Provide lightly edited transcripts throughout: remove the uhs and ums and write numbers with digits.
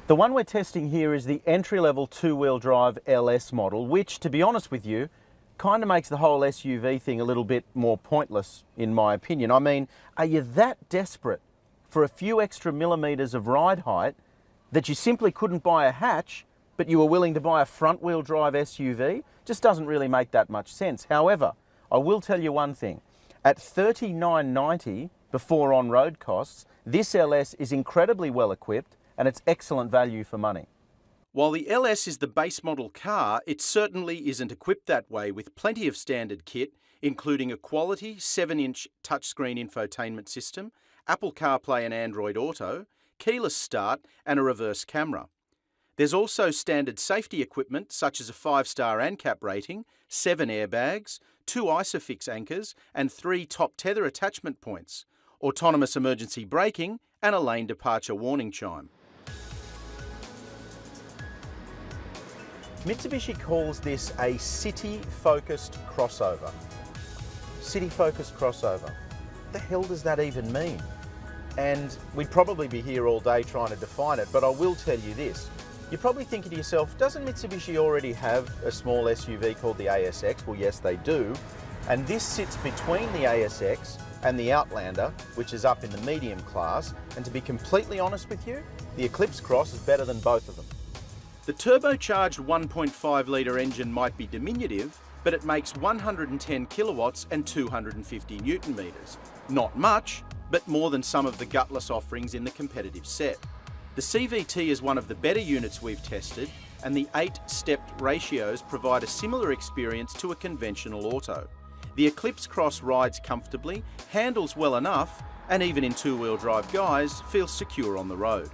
The one we're testing here is the entry-level two-wheel drive LS model, which, to be honest with you, kind of makes the whole SUV thing a little bit more pointless, in my opinion. I mean, are you that desperate for a few extra millimeters of ride height that you simply couldn't buy a hatch, but you were willing to buy a front-wheel drive SUV? Just doesn't really make that much sense. However, I will tell you one thing. At $39.90 before on-road costs, this LS is incredibly well equipped and it's excellent value for money. While the LS is the base model car, it certainly isn't equipped that way, with plenty of standard kit, including a quality 7-inch touchscreen infotainment system, Apple CarPlay and Android Auto, keyless start and a reverse camera. There's also standard safety equipment such as a 5-star ANCAP rating, 7 airbags, 2 ISOFIX anchors and 3 top tether attachment points, autonomous emergency braking and a lane departure warning chime. Mitsubishi calls this a city-focused crossover. City-focused crossover. What the hell does that even mean? And we'd probably be here all day trying to define it, but I will tell you this. You're probably thinking to yourself, doesn't Mitsubishi already have a small SUV called the ASX? Well, yes, they do. And this sits between the ASX and the Outlander, which is up in the medium class. And to be completely honest with you, the Eclipse Cross is better than both of them. The turbocharged 1.5 litre engine might be diminutive, but it makes 110 kilowatts and 250 newton meters. Not much, but more than some of the gutless offerings in the competitive set. The CVT is one of the better units we've tested, and the 8-stepped ratios provide a similar experience to a conventional auto. The Eclipse Cross rides comfortably, handles well enough, and even in two-wheel drive guise, feels secure on the road.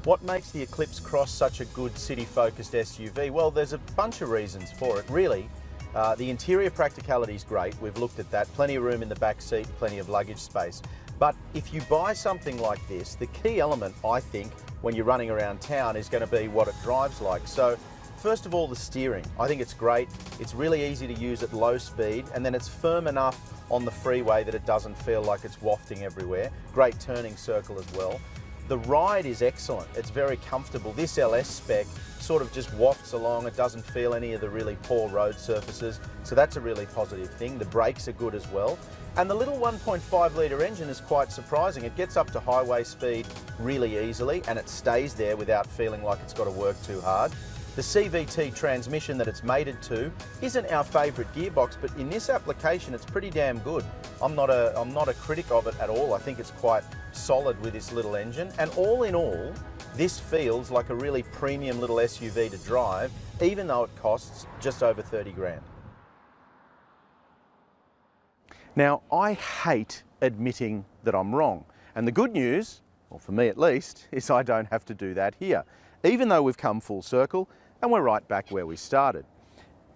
What makes the Eclipse Cross such a good city-focused SUV? Well, there's a bunch of reasons for it, really. The interior practicality is great. We've looked at that. Plenty of room in the back seat, plenty of luggage space. But if you buy something like this, the key element, I think, when you're running around town is going to be what it drives like. So, first of all, the steering. I think it's great. It's really easy to use at low speed, and then it's firm enough on the freeway that it doesn't feel like it's wafting everywhere. Great turning circle as well. The ride is excellent. It's very comfortable. This LS spec sort of just wafts along. It doesn't feel any of the really poor road surfaces. So that's a really positive thing. The brakes are good as well. And the little 1.5 litre engine is quite surprising. It gets up to highway speed really easily and it stays there without feeling like it's got to work too hard. The CVT transmission that it's mated to isn't our favourite gearbox, but in this application it's pretty damn good. I'm not a critic of it at all. I think it's quite solid with this little engine, and all in all, this feels like a really premium little SUV to drive, even though it costs just over 30 grand. Now, I hate admitting that I'm wrong, and the good news, well for me at least, is I don't have to do that here, even though we've come full circle and we're right back where we started.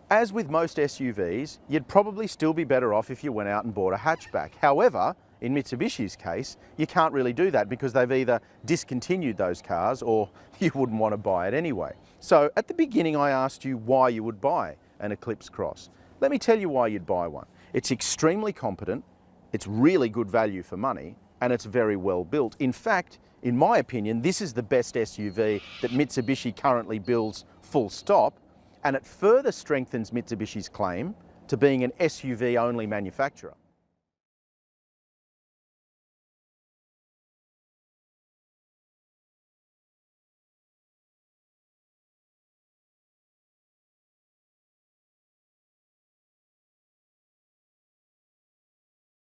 As with most SUVs, you'd probably still be better off if you went out and bought a hatchback. However, in Mitsubishi's case, you can't really do that because they've either discontinued those cars or you wouldn't want to buy it anyway. So at the beginning I asked you why you would buy an Eclipse Cross. Let me tell you why you'd buy one. It's extremely competent, it's really good value for money, and it's very well built. In fact, in my opinion, this is the best SUV that Mitsubishi currently builds, full stop, and it further strengthens Mitsubishi's claim to being an SUV-only manufacturer.